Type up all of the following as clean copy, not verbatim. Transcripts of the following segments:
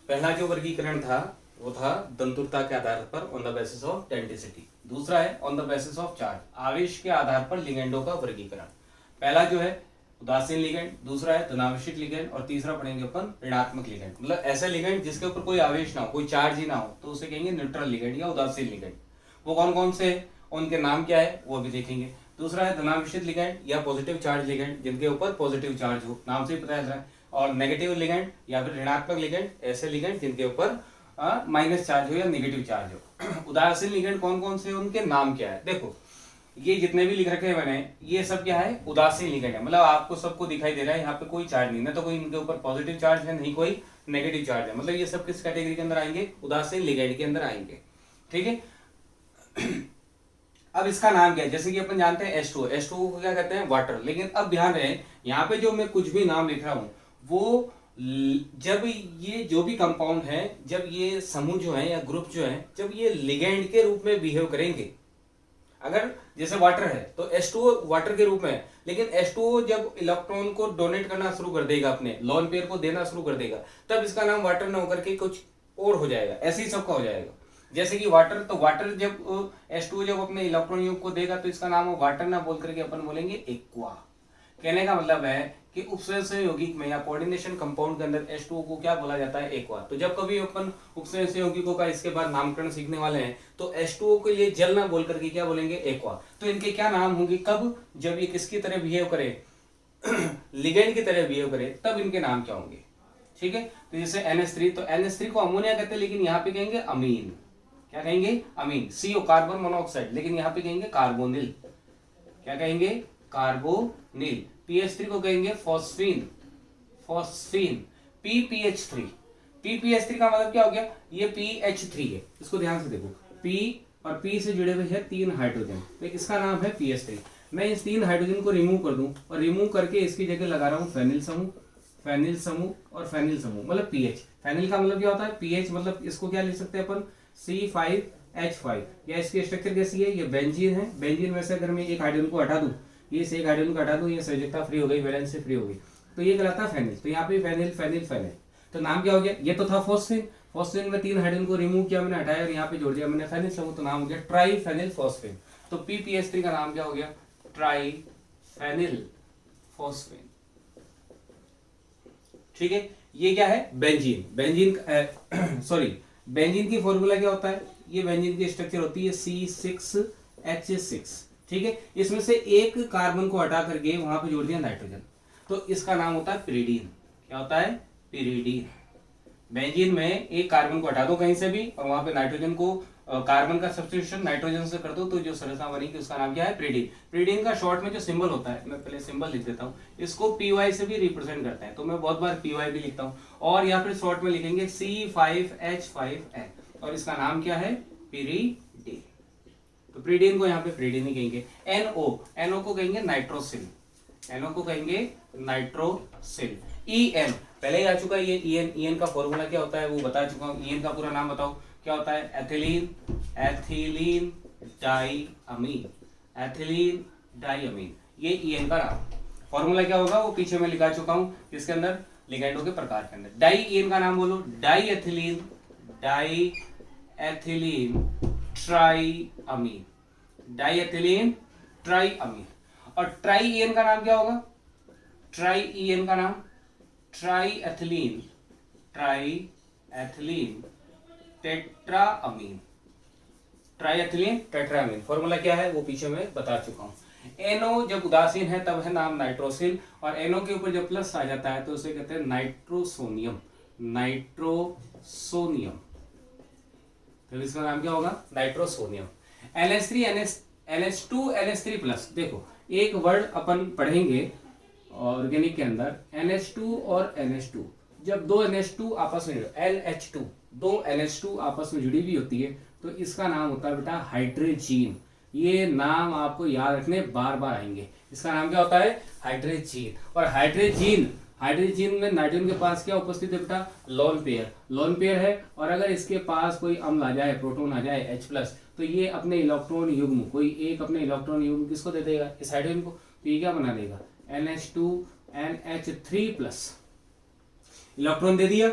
पहला जो वर्गीकरण था वो था दंतुरता के आधार पर on the basis of density. दूसरा है on the basis of charge, आवेश के आधार पर लिगेंडों का वर्गीकरण। पहला जो है उदासीन लिगेंड, दूसरा है धनावेशित लिगेंड और तीसरा पढ़ेंगे अपन ऋणात्मक लिगेंड। मतलब ऐसा लिगेंड जिसके ऊपर कोई आवेश ना हो, कोई चार्ज ही ना हो, तो उसे कहेंगे न्यूट्रल लिगेंड या उदासीन लिगेंड। वो कौन कौन से है, उनके नाम क्या है वो भी देखेंगे। दूसरा है धनावेशित लिगेंड या पॉजिटिव चार्ज लिगेंड, जिनके ऊपर पॉजिटिव चार्ज हो, नाम से ही पता चल रहा है। और नेगेटिव लिगेंड या फिर ऋणात्मक लिगेंड, ऐसे लिगेंड जिनके ऊपर माइनस चार्ज हो या नेगेटिव चार्ज हो। उदासीन लिगेंड कौन कौन से, उनके नाम क्या है। देखो ये जितने भी लिख रखे हैं मैंने, ये सब क्या है, उदासीन लिगेंड है। मतलब आपको सबको दिखाई दे रहा है यहाँ पे कोई चार्ज नहीं, ना तो कोई इनके ऊपर पॉजिटिव चार्ज है, नहीं कोई नेगेटिव चार्ज है। मतलब ये सब किस कैटेगरी के अंदर आएंगे, उदासीन लिगेंड के अंदर आएंगे। ठीक है। अब इसका नाम क्या है, जैसे कि अपन जानते हैं H2O, H2O को क्या कहते हैं, वाटर। लेकिन अब ध्यान रहे, यहाँ पे जो मैं कुछ भी नाम लिख रहा हूं वो जब ये जो भी कंपाउंड है, जब ये समूह जो है या ग्रुप जो है, जब ये लिगेंड के रूप में बिहेव करेंगे, अगर जैसे वाटर है तो H2O वाटर के रूप में है, लेकिन H2O जब इलेक्ट्रॉन को डोनेट करना शुरू कर देगा, अपने लोन पेयर को देना शुरू कर देगा, तब इसका नाम वाटर ना होकर के कुछ और हो जाएगा, ऐसे ही सबका हो जाएगा। जैसे कि वाटर, तो वाटर जब H2O जब अपने इलेक्ट्रॉन युग को देगा तो इसका नाम वाटर ना बोल करके अपन बोलेंगे एक्वा। कहने का मतलब है कि उपसंयोजक यौगिक में या कोऑर्डिनेशन कंपाउंड के अंदर H2O को क्या बोला जाता है, एक्वा। तो जब कभी अपन उपसंयोजक यौगिकों का इसके बाद नामकरण सीखने वाले हैं तो H2O के लिए जल ना बोल करके क्या बोलेंगे, एक्वा। तो इनके क्या नाम होंगे, कब, जब ये किसकी तरह बिहेव करे, लिगेंड की तरह बिहेव करे, तब इनके नाम क्या होंगे। ठीक है। तो जैसे NH3, तो NH3 को अमोनिया कहते हैं, लेकिन यहाँ पे कहेंगे अमीन। क्या कहेंगे, अमीन। CO कार्बन मोनोऑक्साइड, लेकिन यहाँ पे कहेंगे कार्बोनिल। क्या कहेंगे, कार्बोनिल। PH3 को कहेंगे फॉस्फीन, फॉस्फीन। PPH3, PPH3 का मतलब क्या हो गया, ये PH3 है। इसको ध्यान से देखो, P और P से जुड़े हुए हैं 3 हाइड्रोजन, तो इसका नाम है PH3। मैं इस 3 हाइड्रोजन को रिमूव कर दूं और रिमूव करके इसकी जगह लगा रहा हूं फेनिल समूह, फेनिल समूह और फेनिल समूह, मतलब PH। फेनिल का मतलब क्या होता है, PH, मतलब इसको क्या लिख सकते हैं अपन, C5H5। या इसकी स्ट्रक्चर कैसी है, ये बेंजीन है। बेंजीन में से अगर मैं एक हाइड्रोजन को हटा दूं, ये से एक हाइड्रोजन को हटा दूं, ये संयोजकता फ्री हो गई, वैलेंस से फ्री हो गई, तो ये कहलाता है फेनिल। तो यहाँ पे फेनिल फेनिल फेनिल, तो नाम क्या हो गया, ये तो था फॉस्फेन। फॉस्फेन में 3 हाइड्रोजन को रिमूव किया मैंने, हटाया और यहाँ पे जोड़ दिया मैंने फेनिल समूह, तो नाम हो गया ट्राई फेनिल फॉस्फेन। तो PPH3 का नाम क्या हो गया, ट्राई फेनिल फॉस्फेन। ठीक है। ये क्या है, बेंजीन। बेंजीन सॉरी बेंजीन की फॉर्मूला क्या होता है, ये बेंजीन की स्ट्रक्चर होती है C6H6। ठीक है। इसमें से एक कार्बन को हटा करके वहां पे जोड़ दिया नाइट्रोजन, तो इसका नाम होता है पिरिडीन। क्या होता है, पिरिडीन। बेंजीन में एक कार्बन को हटा दो कहीं से भी और वहां पे नाइट्रोजन को, कार्बन का सब्स्टिट्यूशन नाइट्रोजन से कर दो, तो जो संरचना बनेगी उसका नाम क्या है, पिरिडीन। पिरिडीन का शॉर्ट में जो सिंबल होता है, मैं पहले सिंबल लिख देता हूँ, इसको PY से भी रिप्रेजेंट करते हैं, तो मैं बहुत बार PY भी लिखता हूँ, और या फिर शॉर्ट में लिखेंगे C5H5N, और इसका नाम क्या है, पिरिडीन। तो पिरिडीन को यहाँ पे पिरिडीन ही कहेंगे। NO को कहेंगे नाइट्रोसिल, NO को कहेंगे नाइट्रोसिल। EN पहले ही आ चुका है, ये EN का फॉर्मूला क्या होता है वो बता चुका हूँ। EN का पूरा नाम बताओ क्या होता है, एथिलीन, एथिलीन डाइअमीन, एथिलीन डाइअमीन, ये EN का नाम। फॉर्मूला क्या होगा वो पीछे मैं लिखा चुका हूँ, किसके अंदर, लिगेंडों के प्रकार के अंदर। डाई EN का नाम बोलो, di ethylene, di ethylene triamine, di ethylene triamine. और ट्राई EN का नाम क्या होगा, ट्राई EN का नाम tri ethylene, tri ethylene tetramine, tri ethylene tetramine. Formula क्या है वो पीछे मैं बता चुका हूं। NO जब उदासीन है तब है नाम नाइट्रोसिल, और NO के ऊपर जब प्लस आ जाता है तो उसे कहते हैं नाइट्रोसोनियम, नाइट्रोसोनियम, तो इसका नाम क्या होगा, नाइट्रोसोनियम। NH2 NH3 प्लस, देखो एक वर्ड अपन पढ़ेंगे ऑर्गेनिक के अंदर, NH2 और NH2, जब दो NH2 आपस में, LH2, दो NH2 आपस में जुड़ी हुई होती है तो इसका नाम होता है बेटा हाइड्रोजीन। ये नाम आपको याद रखने, बार बार आएंगे। इसका नाम क्या होता है, हाइड्रोजीन। और हाइड्रोजीन में नाइट्रोजन के पास क्या उपस्थित है बेटा, लोन पेयर, लोन पेयर है। और अगर इसके पास कोई अम्ल आ जाए, प्रोटॉन आ जाए H+, तो ये अपने इलेक्ट्रॉन युग्म, कोई एक अपने इलेक्ट्रॉन युग्म किसको दे देगा, इस हाइड्रोजन को, तो ये क्या बना देगा, NH2NH3+। इलेक्ट्रॉन दे दिया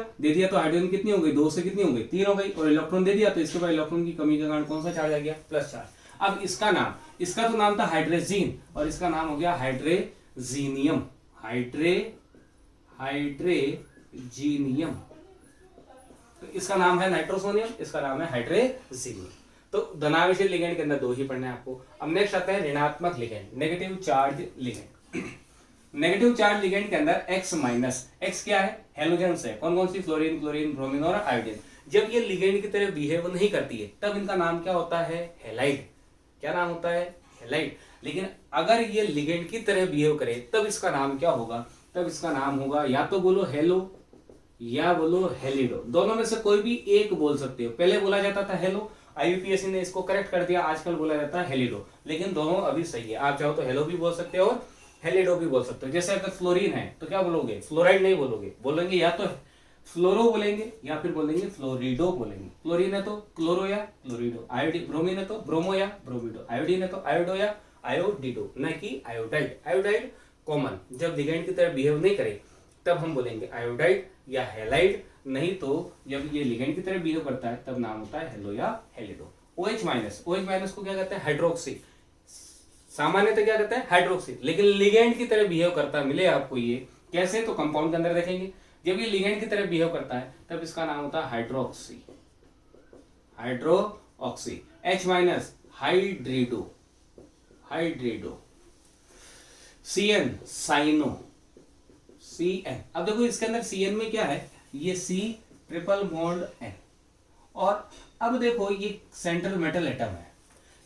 तो हाइड्रोजन कितनी हो गई, 2 से कितनी हो गई, 3 हो गई, और इलेक्ट्रॉन दे दिया तो इसके बाद इलेक्ट्रॉन की कमी के कारण कौन सा चार्ज आ गया, प्लस चार्ज। अब इसका तो नाम था हाइड्रोजीन और इसका नाम हो गया हाइड्रोजीनियम, हाइड्रोजीनियम। तो इसका नाम है नाइट्रोसोनियम, इसका नाम है हाइड्रोजीनियम। तो धनावेशित लिगेंड के अंदर 2 ही पढ़ने हैं आपको। अब नेक्स्ट आता है ऋणात्मक ligand, negative charge ligand. Negative charge ligand के अंदर X माइनस, X क्या है, हेलोजेंस है, कौन कौन सी, फ्लोरीन, क्लोरीन, ब्रोमीन और आयोडीन। जब ये लिगेंड की तरह बिहेव नहीं करती है तब इनका नाम क्या होता है, हैलाइड। क्या नाम होता है, हैलाइड। लेकिन अगर ये लिगेंड की तरह बिहेव करे तब इसका नाम क्या होगा, तब इसका नाम होगा, या तो बोलो हेलो या बोलो हेलिडो, दोनों में से कोई भी एक बोल सकते हो। पहले बोला जाता था हेलो, IUPAC ने इसको करेक्ट कर दिया, आजकल बोला जाता है हेलिडो, लेकिन दोनों अभी सही है। आप चाहो तो हेलो भी बोल सकते हो और हेलिडो भी बोल सकते हो। जैसे अगर फ्लोरीन है तो क्या बोलोगे, फ्लोराइड नहीं बोलोगे, बोलेंगे या तो फ्लोरो बोलेंगे या फिर बोलेंगे फ्लोरिडो बोलेंगे। क्लोरीन है तो क्लोरो या क्लोरिडो, आयोडीन, ब्रोमीन है तो ब्रोमो या ब्रोमिडो, आयोडीन है तो आयोडो या आयोडिडो, न कि आयोडाइड। आयोडाइड कॉमन, जब लिगेंड की तरह बिहेव नहीं करे तब हम बोलेंगे आयोडाइड या हैलाइड, नहीं तो जब ये लिगेंड की तरह बिहेव करता है तब नाम होता है हेलो या हेलिडो। OH माइनस, OH माइनस को क्या कहते हैं, हाइड्रोक्सी। सामान्यतः क्या कहते हैं, हाइड्रोक्सी, लेकिन लिगेंड की तरह बिहेव करता मिले आपको ये कैसे, तो कंपाउंड के अंदर देखेंगे। जब ये लिगेंड की तरह बिहेव करता है तब इसका नाम होता है hydroxy, hydroxy. H minus hydrido, hydrido. CN cyano, CN। अब देखो इसके अंदर CN में क्या है, ये C ट्रिपल बॉन्ड N, और अब देखो ये सेंट्रल मेटल एटम है।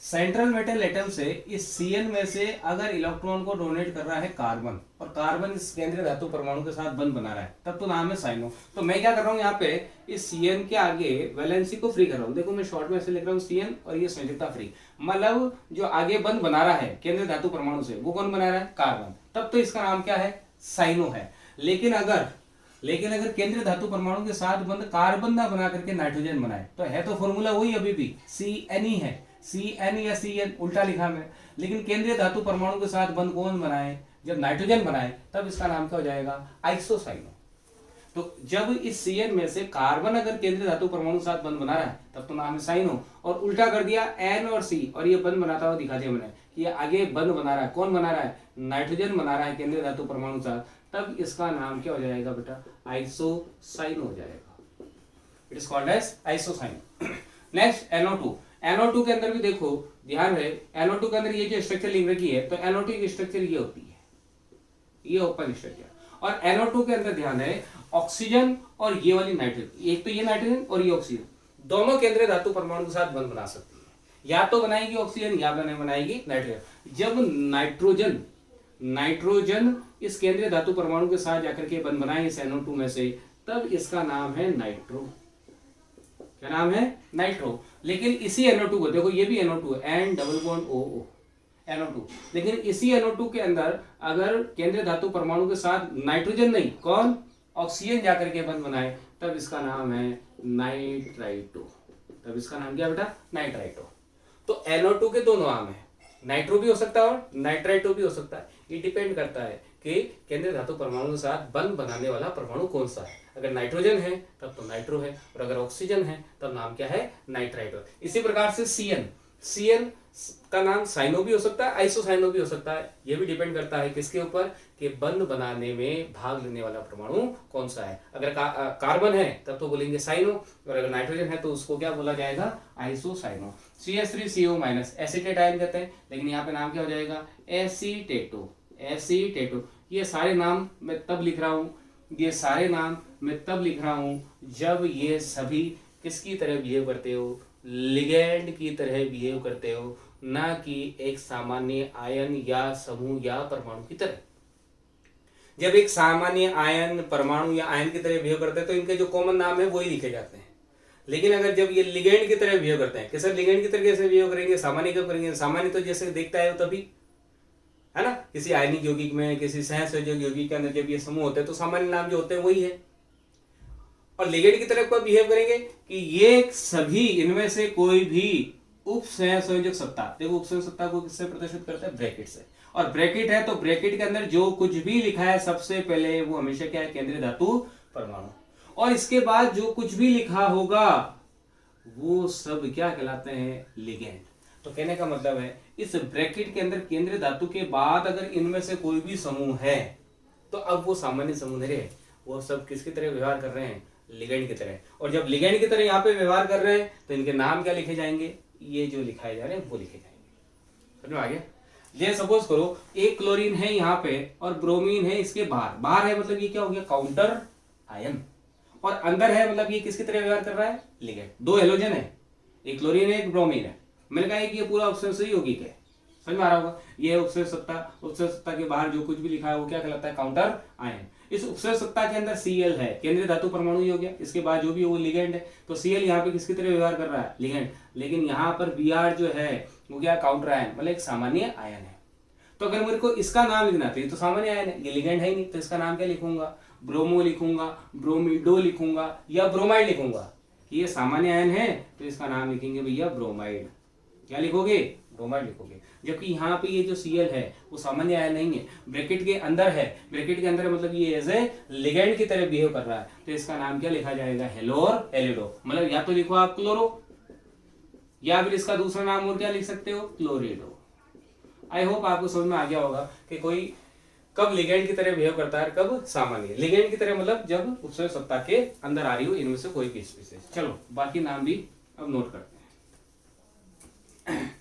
सेंट्रल मेटल एटम से इस CN में से अगर इलेक्ट्रॉन को डोनेट कर रहा है कार्बन, और कार्बन इस केंद्रीय धातु परमाणु के साथ बंध बना रहा है, तब तो नाम है साइनो। तो मैं क्या कर रहा हूं यहाँ पे, इस CN के आगे वैलेंसी को फ्री कर रहा हूं। देखो मैं शॉर्ट में ऐसे लिख रहा हूँ CN और ये संयोजकता फ्री, मतलब जो आगे बंध बना रहा है केंद्रीय धातु परमाणु से, वो कौन बना रहा है, कार्बन, तब तो इसका नाम क्या है, साइनो है। लेकिन अगर केंद्रीय धातु परमाणु के साथ बंध कार्बन ना बना करके नाइट्रोजन बनाए, तो है तो फॉर्मूला वही अभी भी CN ही है, CN या CN उल्टा लिखा मैं, लेकिन केंद्रीय धातु परमाणु के साथ बंध कौन बनाए, जब नाइट्रोजन बनाए, तब इसका नाम क्या हो जाएगा, आइसोसाइनो। तो जब इस CN में से कार्बन अगर केंद्रीय धातु परमाणु के साथ बंध बना रहा है तब तो नाम है साइनो, और उल्टा कर दिया N और C, और ये बंध बनाता हुआ दिखा दिया मैंने कि ये आगे बंध बना रहा है, कौन बना रहा है, नाइट्रोजन बना रहा है केंद्रीय धातु परमाणु के साथ, तब इसका नाम क्या हो जाएगा बेटा, आइसोसाइनो हो जाएगा। It is called as isocyano. Next NO2। NO2 के अंदर भी देखो, ध्यान रहे, NO2 के अंदर ये जो स्ट्रक्चर लिख रखी है, तो NO2 की स्ट्रक्चर ये होती है, ये ओपन स्ट्रक्चर। और NO2 के अंदर ध्यान है, ऑक्सीजन और ये वाली नाइट्रोजन, एक तो ये नाइट्रोजन और ये ऑक्सीजन, दोनों केंद्रीय धातु परमाणु के साथ बंध बना सकती है, या तो बनाएगी ऑक्सीजन या बनाएगी नाइट्रोजन। जब नाइट्रोजन इस केंद्रीय धातु परमाणु के साथ जाकर के बंध बनाए इस NO2 में से, तब इसका नाम है नाइट्रो। क्या नाम है, नाइट्रो। लेकिन इसी NO2 को देखो, ये भी NO2 है, N double bond OO, NO2, लेकिन इसी NO2 के अंदर अगर केंद्रीय धातु परमाणु के साथ नाइट्रोजन नहीं, कौन, ऑक्सीजन जाकर के बंध बनाए, तब इसका नाम है नाइट्राइटो। तब इसका नाम क्या बेटा, नाइट्राइटो। तो NO2 के दो नाम है, नाइट्रो भी हो सकता है और नाइट्राइटो भी हो सकता है। ये डिपेंड करता है कि केंद्रीय धातु परमाणु के साथ बंध बनाने वाला परमाणु कौन सा है। अगर नाइट्रोजन है तब तो नाइट्रो है, और अगर ऑक्सीजन है तब नाम क्या है, नाइट्राइटो। इसी प्रकार से CN का नाम साइनो भी हो सकता है, आइसोसाइनो भी हो सकता है। ये भी डिपेंड करता है किसके ऊपर, कि बंध बनाने में भाग लेने वाला परमाणु कौन सा है। अगर कार्बन है तब तो बोलेंगे साइनो, और अगर नाइट्रोजन है तो उसको क्या बोला जाएगा, isocyano. CH3CO minus acetate ion कहते हैं, लेकिन यहाँ पे नाम क्या हो जाएगा, एसीटेटो, एसीटेटो। ये सारे नाम मैं तब लिख रहा हूँ, ये सारे नाम मैं तब लिख रहा हूँ जब ये सभी किसकी तरह बिहेव करते हो, लिगेंड की तरह बिहेव करते हो, ना कि एक सामान्य आयन या समूह या परमाणु की तरह। जब एक सामान्य आयन, परमाणु या आयन की तरह बिहेव करते हैं तो इनके जो कॉमन नाम है वही लिखे जाते हैं। लेकिन अगर जब ये लिगेंड की तरह बिहेव करते हैं, कि सर लिगेंड की तरह कैसे बिहेव करेंगे, सामान्य क्यों करेंगे, सामान्य तो जैसे देखता है तभी, है ना, किसी आयनिक यौगिक में, किसी सहसंयोजक यौगिक के अंदर जब ये समूह होते हैं तो सामान्य नाम जो होते हैं वही है। और लिगेंड की तरफ कब बिहेव करेंगे, कि ये सभी इनमें से कोई भी उप सहसंयोजक सत्ता, देखो उप सहसंयोजक सत्ता को किससे प्रदर्शित करते हैं, ब्रैकेट से। और ब्रैकेट है तो ब्रैकेट के अंदर जो कुछ भी लिखा है सबसे पहले वो हमेशा क्या है, केंद्रीय धातु परमाणु, और इसके बाद जो कुछ भी लिखा होगा वो सब क्या कहलाते हैं, लिगेंड। तो कहने का मतलब है इस ब्रैकेट के अंदर केंद्रीय धातु के बाद अगर इनमें से कोई भी समूह है तो अब वो सामान्य समूह नहीं रहे, वो सब किसकी तरह व्यवहार कर रहे हैं, लिगेंड की तरह। और जब लिगेंड की तरह यहाँ पे व्यवहार कर रहे हैं तो इनके नाम क्या लिखे जाएंगे, ये जो लिखाए जा रहे हैं वो लिखे जाएंगे। समझ में आ गया। ये सपोज करो एक क्लोरीन है यहाँ पे और ब्रोमीन है इसके बाहर, बाहर है मतलब ये क्या हो गया, काउंटर आयन, और अंदर है मतलब ये किसकी तरह व्यवहार कर रहा है, लिगेंड। दो हेलोजन है, एक क्लोरीन है एक ब्रोमीन है, मैंने कहा कि ये पूरा उपसर्ग यौगिक है, समझ में आ रहा होगा। ये उपसर्ग सत्ता के बाहर जो कुछ भी लिखा है वो क्या कहलाता है, काउंटर आयन। इस उपसर्ग सत्ता के अंदर Cl है, केंद्रीय धातु परमाणु ही हो गया, इसके बाद जो भी वो लिगेंड है, तो Cl यहाँ पे किसकी तरह व्यवहार कर रहा है, लिगेंड। लेकिन यहाँ पर Br जो है वो क्या, काउंटर आयन, मतलब एक सामान्य आयन है। तो अगर मेरे को इसका नाम लिखना तो ये तो सामान्य आयन है, ये लिगेंड है ही नहीं, तो इसका नाम क्या लिखूंगा, ब्रोमो लिखूंगा, ब्रोमिडो लिखूंगा या ब्रोमाइड लिखूंगा। कि ये सामान्य आयन है तो इसका नाम लिखेंगे भैया ब्रोमाइड। क्या लिखोगे, ब्रोमाइड लिखोगे। जबकि यहाँ पे ये जो Cl है वो सामान्य आयन नहीं है, ब्रैकेट के अंदर है, ब्रैकेट के अंदर मतलब ये एज ए लिगेंड की तरह बिहेव कर रहा है, तो इसका नाम क्या लिखा जाएगा, हेलोर एलिडो। मतलब या तो लिखो आप क्लोरो, या फिर इसका दूसरा नाम और क्या लिख सकते हो, क्लोरिडो। आई होप आपको समझ में आ गया होगा कि कोई कब लिगेंड की तरह बिहेव करता है, कब सामान्य। लिगेंड की तरह मतलब जब उपसर्ग सत्ता के अंदर आ रही हो इनमें से कोई भी स्पीशीज। चलो बाकी नाम भी अब नोट करते हैं।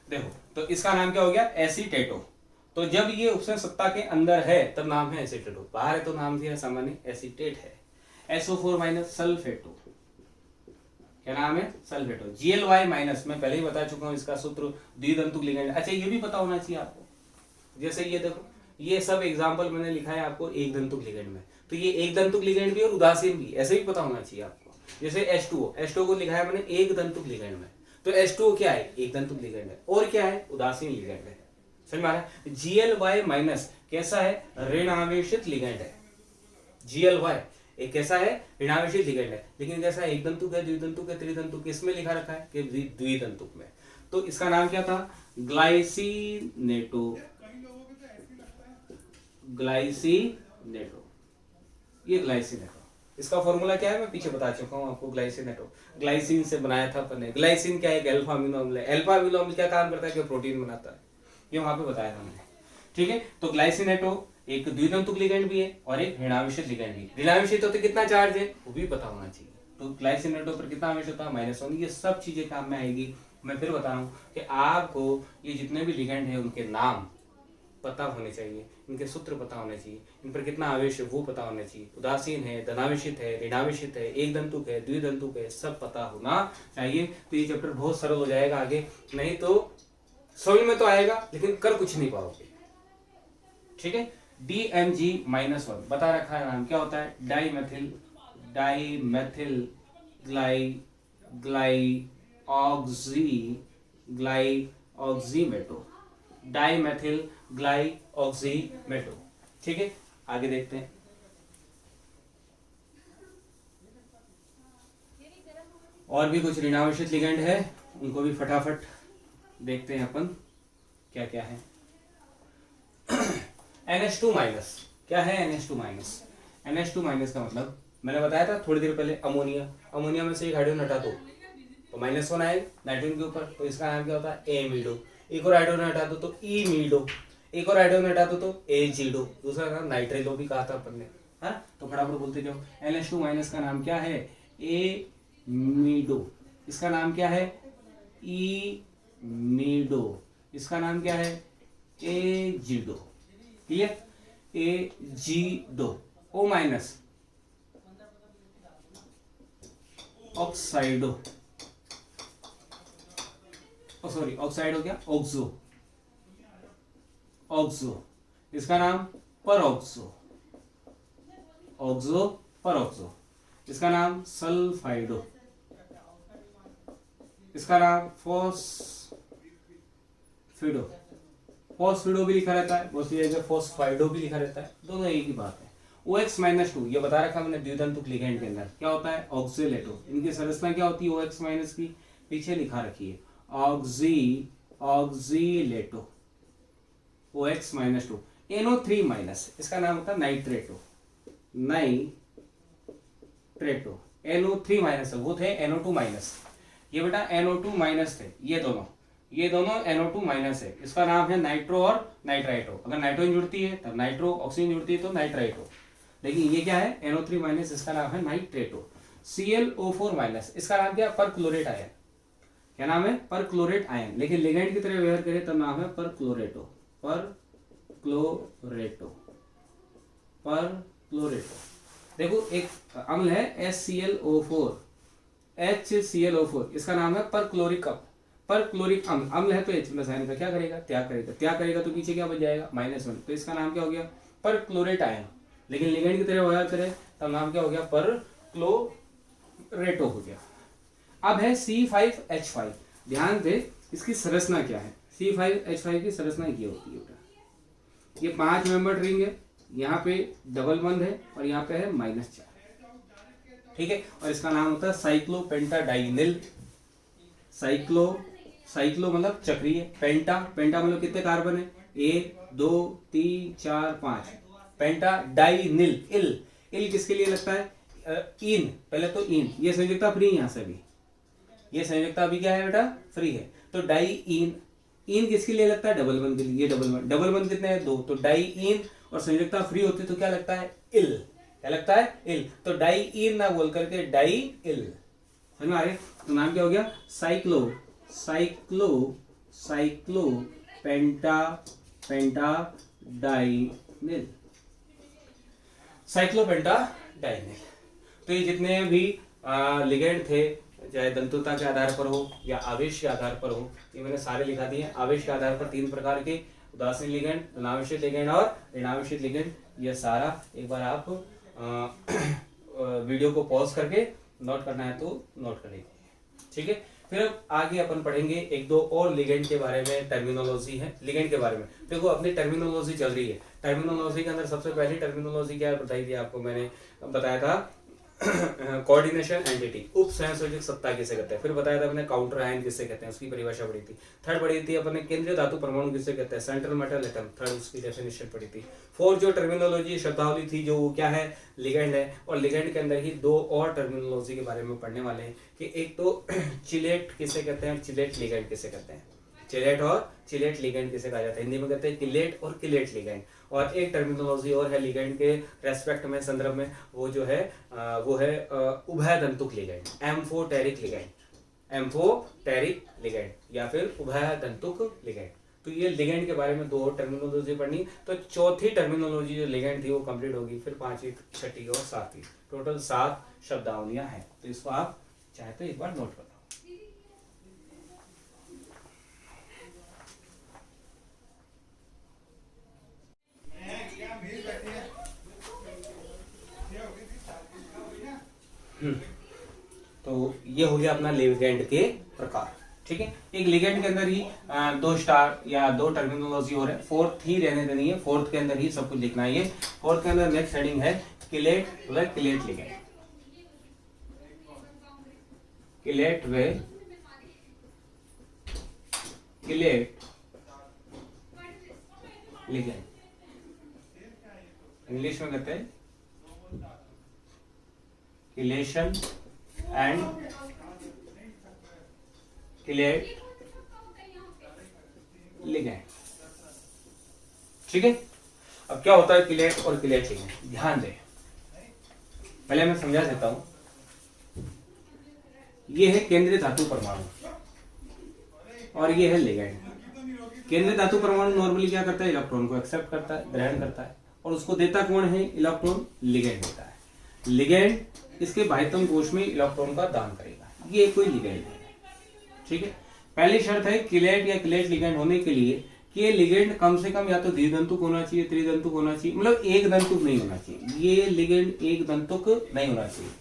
देखो तो इसका नाम क्या हो गया, एसीटेटो। तो जब ये उपसर्ग सत्ता के अंदर है तब नाम है एसीटेटो, बाहर है तो नाम दिया सामान्य एसीटेट है। SO4- सल्फेटो, क्या नाम है, सल्फेटो। Gly-, मैं पहले ही बता चुका हूं इसका सूत्र, द्वितंतुक लिगेंड। अच्छा ये भी पता होना चाहिए आपको, जैसे ये देखो ये सब एग्जांपल मैंने लिखा है आपको एक दंतुक लिगेंड में, तो ये एक दंतुक लिगेंड भी और उदासीन भी, ऐसे भी पता होना चाहिए आपको। जैसे H2O को लिखा है मैंने एक दंतुक लिगेंड में, तो H2O क्या है, एक दंतुक लिगेंड है, और क्या है, उदासीन लिगेंड है। समझ में आ रहा है। Gly- कैसा है, ऋण आवेशित लिगेंड है। Gly एक कैसा है, ऋणावेशित लिगेंड है, लेकिन कैसा है, एक दंतुक है, द्विदंतुक है, त्रिदंतुक, इसमें लिखा रखा है कि द्विदंतुक में। तो इसका नाम क्या था, ग्लाइसिनेटो। ये ग्लाइसिनेटो, इसका फॉर्मूला क्या है मैं पीछे बता चुका हूं आपको। ग्लाइसिनेटो ग्लाइसिन से बनाया था अपन ने। ग्लाइसिन क्या है, एक अल्फा अमीनो अम्ल है। अल्फा अमीनो अम्ल क्या काम करता है, कि प्रोटीन बनाता है, ये वहां पे बताया था मैंने। ठीक है, तो ग्लाइसिनेटो एक द्विदंतुक लिगेंड भी है और एक ऋणावेशित लिगेंड भी है। ऋणावेशित होते कितना चार्ज है वो भी पता होना चाहिए। तो ग्लाइसिनेटो पर कितना आवेश होता है, -1। ये सब चीजें काम में आएगी। मैं फिर बता रहा हूँ कि आपको ये जितने भी लिगेंड है उनके नाम पता होने चाहिए, इनके सूत्र पता होने चाहिए, इन पर कितना आवेश है वो पता होना चाहिए। उदासीन है, धनावेशित है, ऋणावेशित है, एक दंतुक है, द्विदंतुक है, सब पता होना चाहिए। तो ये चैप्टर बहुत सरल हो जाएगा आगे, नहीं तो समझ में तो आएगा लेकिन कर कुछ नहीं पाओगे। ठीक है, DMG-1 बता रखा है नाम, क्या होता है, डाईमेथिल ग्लाइऑक्सीमेटो। डाईमेथिल ग्लाइऑक्सीमेटो। ठीक है, आगे देखते हैं। और भी कुछ ऋणावेशित लिगेंड है, उनको भी फटाफट देखते हैं अपन क्या क्या है। NH2-, क्या है NH2-? NH2- का मतलब मैंने बताया था थोड़ी देर पहले, अमोनिया में से एक हाइड्रोजन हटा दो तो -1 आएगा नाइट्रोजन के ऊपर, तो इसका नाम क्या होता है, एमिडो। एक और हाइड्रोजन हटा दो तो इमिडो, एक और हाइड्रोजन हटा दो तो एजिडो, दूसरा नाम नाइट्रेलो भी कहा था अपन ने, है। तो फटाफट बोलते जाओ। NH2- का नाम क्या है, एमिडो। इसका नाम क्या है, इमिडो। इसका नाम क्या है, azido. Clear, azido. O-, oxido, sorry oxido क्या, ऑक्सो। इसका नाम परऑक्सो, परऑक्सो। इसका नाम सल्फाइडो। इसका नाम फॉस्फिडो भी लिखा रहता है, बहुत सी जगह फॉस्फाइडो भी लिखा रहता है, दोनों एक ही बात है। OX-2 ये बता रखा मैंने द्विदंतुक लिगेंड के अंदर क्या होता है, ऑक्सीलेटो। इनकी संरचना क्या होती है OX- की, पीछे लिखा रखी है, ऑक्सीलेटो। OX-2 NO3-, इसका नाम होता है नाइट्रेटो। नाइट्रेटो। ट्रेटो। NO3 माइनस है, वो थे NO2 माइनस, ये बेटा NO2 माइनस थे, ये दोनों NO2 माइनस है, इसका नाम है नाइट्रो और नाइट्राइटो। अगर नाइट्रोजन जुड़ती है तब नाइट्रो, ऑक्सीजन जुड़ती है तो नाइट्राइटो। लेकिन ये क्या है, NO3 माइनस, इसका नाम है नाइट्रेटो। ClO4 माइनस, इसका नाम क्या है, परक्लोरेट आयन। क्या नाम है, परक्लोरेट आयन। लेकिन लिगेंड की तरह व्यवहार करें तब नाम है परक्लोरेटो, परक्लोरेटो। देखो एक अम्ल है HClO4, इसका नाम है परक्लोरिक अम्ल है तो H प्लस आयन का क्या करेगा, त्याग करेगा तो पीछे क्या बच जाएगा, -1, तो इसका नाम क्या हो गया, परक्लोरेट आयन। लेकिन लिगेंड की तरह व्यवहार करें तब नाम क्या हो गया, परक्लोरेटो हो गया। अब है C5H5, ध्यान दे इसकी संरचना क्या है। C5H5 की संरचना ये होती है बेटा, ये 5 मेंबर रिंग है, यहाँ पे डबल बंद है और यहाँ पे है -4, ठीक है। और इसका नाम होता है साइक्लोपेंटाडाइनिल। साइक्लो मतलब चक्रीय, पेंटा मतलब कितने कार्बन है, 1 2 3 4 5, पेंटाडाइनिल। इल किसके लिए लगता है, इन, पहले तो इन, ये संयुक्ता फ्री, यहाँ से भी ये संयुक्ता अभी क्या है बेटा, फ्री है, तो डाई इन किसके लिए लगता है, डबल बंद के लिए, ये डबल बंद कितने हैं, 2, तो डाई इन, और संयुक्ता फ्री होती तो क्या लगता है, इल, क्या लगता है, इल, तो डाई इन ना बोल करके डाई इल, समझ में आ रही। तो नाम क्या हो गया, साइक्लो पेंटाडाइनिल, साइक्लोपेंटाडाइनिल। तो ये जितने भी लिगेंड थे, चाहे दंतुता के आधार पर हो या आवेश के आधार पर हो, ये मैंने सारे लिखा दिए। आवेश के आधार पर 3 प्रकार के, उदासीन लिगेंड, धनावेशित लिगेंड और ऋणावेशित लिगेंड। ये सारा एक बार आप वीडियो को पॉज करके नोट करना है तो नोट कर लीजिए, ठीक है। फिर अब आगे अपन पढ़ेंगे 1-2 और लिगेंड के बारे में, टर्मिनोलॉजी है लिगेंड के बारे में। देखो अपनी टर्मिनोलॉजी चल रही है, टर्मिनोलॉजी के अंदर सबसे पहली टर्मिनोलॉजी क्या बताई थी आपको, मैंने बताया था कोऑर्डिनेशन एंटिटी, उप संयोजक सत्ता किसे कहते हैं। फिर बताया था अपने काउंटर आयन किसे कहते हैं, उसकी परिभाषा पढ़ी थी। थर्ड पढ़ी थी अपने केंद्रीय धातु परमाणु किसे कहते हैं, सेंट्रल मेटल एटम, थर्ड उसकी डेफिनेशन पढ़ी थी। फोर्थ जो टर्मिनोलॉजी शब्दावली थी जो क्या है, लिगेंड है। और लिगेंड के अंदर ही 2 और टर्मिनोलॉजी के बारे में पढ़ने वाले हैं कि एक तो चिलेट किसे कहते हैं और चिलेट लिगेंड किसे कहते हैं। चिलेट और चिलेट लिगेंड किसे कहा जाता है, हिंदी में कहते हैं किलेट और किलेट लिगेंड। और एक टर्मिनोलॉजी और है लिगेंड के रेस्पेक्ट में, संदर्भ में, वो जो है वो है उभयदंतुक लिगेंड, एम्फोटेरिक लिगेंड या फिर उभयदंतुक लिगेंड। तो ये लिगेंड के बारे में 2 और टर्मिनोलॉजी पढ़नी। तो चौथी टर्मिनोलॉजी जो लिगेंड थी वो कंप्लीट होगी, फिर 5वीं, 6ठी और 7वीं, टोटल 7 शब्दावलियां हैं। तो इसको आप चाहे तो एक बार नोट कर लो। तो ये हो गया अपना लिगेंड के प्रकार, ठीक है। एक लिगेंड के अंदर ही 2 स्टार या 2 टर्मिनोलॉजी हो रहे हैं, 4th ही रहने देनी है, 4th के अंदर ही सब कुछ लिखना है। 4th के अंदर नेक्स्ट हेडिंग है किलेट व किलेट लिगेंड, किलेट व किलेट लिगेंड, इंग्लिश में कहते हैं किलेशन एंड किलेट लिगेंड, ठीक है। अब क्या होता है किलेट और किलेट लिगेंड, ध्यान दे, पहले मैं समझा देता हूं। ये है केंद्रीय धातु परमाणु और ये है लिगेंड। केंद्रीय धातु परमाणु नॉर्मली क्या करता है, इलेक्ट्रॉन को एक्सेप्ट करता है, ग्रहण करता है, और उसको देता कौन है, इलेक्ट्रॉन, लिगेंड देता है। लिगेंड इसके बाह्यतम कोश में इलेक्ट्रॉन का दान करेगा, ये कोई लिगेंड है, ठीक है। पहली शर्त है किलेट या किलेट लिगेंड होने के लिए कि ये लिगेंड कम से कम या तो द्विदंतुक होना चाहिए, त्रिदंतुक होना चाहिए, मतलब एक दंतुक नहीं होना चाहिए। ये लिगेंड एक दंतुक नहीं होना चाहिए,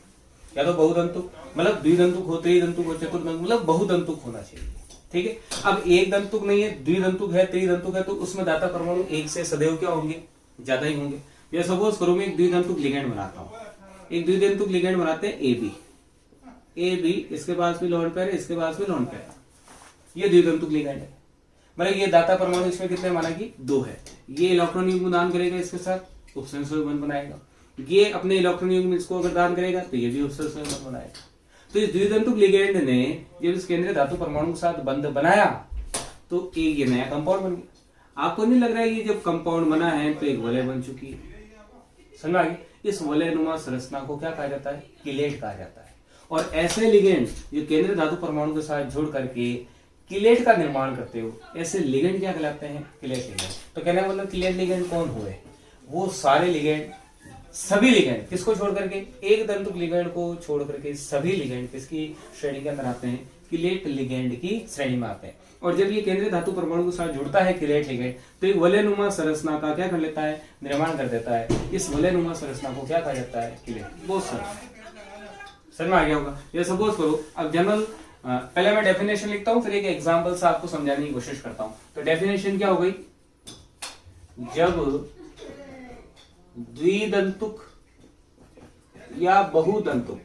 या तो बहुदंतुक, मतलब द्विदंतुक हो, त्रिदंतुक हो, चतुर्दंतुक, मतलब बहुदंतुक होना चाहिए, ठीक है। अब एक दंतुक नहीं है, द्विदंतुक है, त्रिदंतुक है, तो उसमें दाता परमाणु एक से सदैव क्या होंगे, ज्यादा ही होंगे। ये सपोज करो मैं एक द्विदंतुक लिगेंड बनाता हूँ, एक द्विदंतुक लिगेंड बनाते हैं ए बी, इसके पास भी लोन पेयर है, इसके पास भी लोन पेयर है, ये द्विदंतुक लिगेंड है। मतलब ये दाता परमाणु इसमें कितने माना कि 2 है, ये इलेक्ट्रॉन दान करेगा, इसके साथ उपसंयोजक बंध बनाएगा। ये अपने इलेक्ट्रॉन युग्म इसको अगर दान करेगा तो ये भी उपसर्जन बंध बनाएगा। तो इस द्वितंतुक लिगेंड ने जब इस केंद्रीय धातु परमाणु के साथ बंध बनाया तो एक ये नया कंपाउंड बन गया। आपको नहीं लग रहा है ये जब कंपाउंड बना है तो एक वलय बन चुकी है? समझ आ गई? इस वलयनुमा संरचना को क्या कहा जाता है? किलेट कहा जाता है। और ऐसे लिगेंड जो केंद्रीय धातु परमाणु के साथ जुड़ करके किलेट का निर्माण करते हो, ऐसे लिगेंड क्या कहलाते हैं? Chelate ligand. तो कहने का मतलब किलेट लिगेंड कौन हुए? वो सारे लिगेंड, सभी लिगेंड किसको छोड़ करके? एक तंतुक लिगेंड को छोड़ करके सभी लिगेंड किसकी श्रेणी के अंदर आते हैं? किलेट लिगेंड की श्रेणी में आते हैं। और जब ये केंद्रीय धातु परमाणु के साथ जुड़ता है किलेट लिगेंड तो एक वलयनुमा संरचना का क्या कर लेता है? निर्माण कर देता है। इस वलयनुमा संरचना को क्या कहा जाता है? किलेट। बहुत सारा समझ में आ गया होगा। ये सपोज करो, अब जनरल पहले मैं डेफिनेशन लिखता हूं, फिर एक एग्जांपल से आपको समझाने की कोशिश करता हूं। तो डेफिनेशन क्या हो गई? जब द्विदंतुक या बहुदंतुक,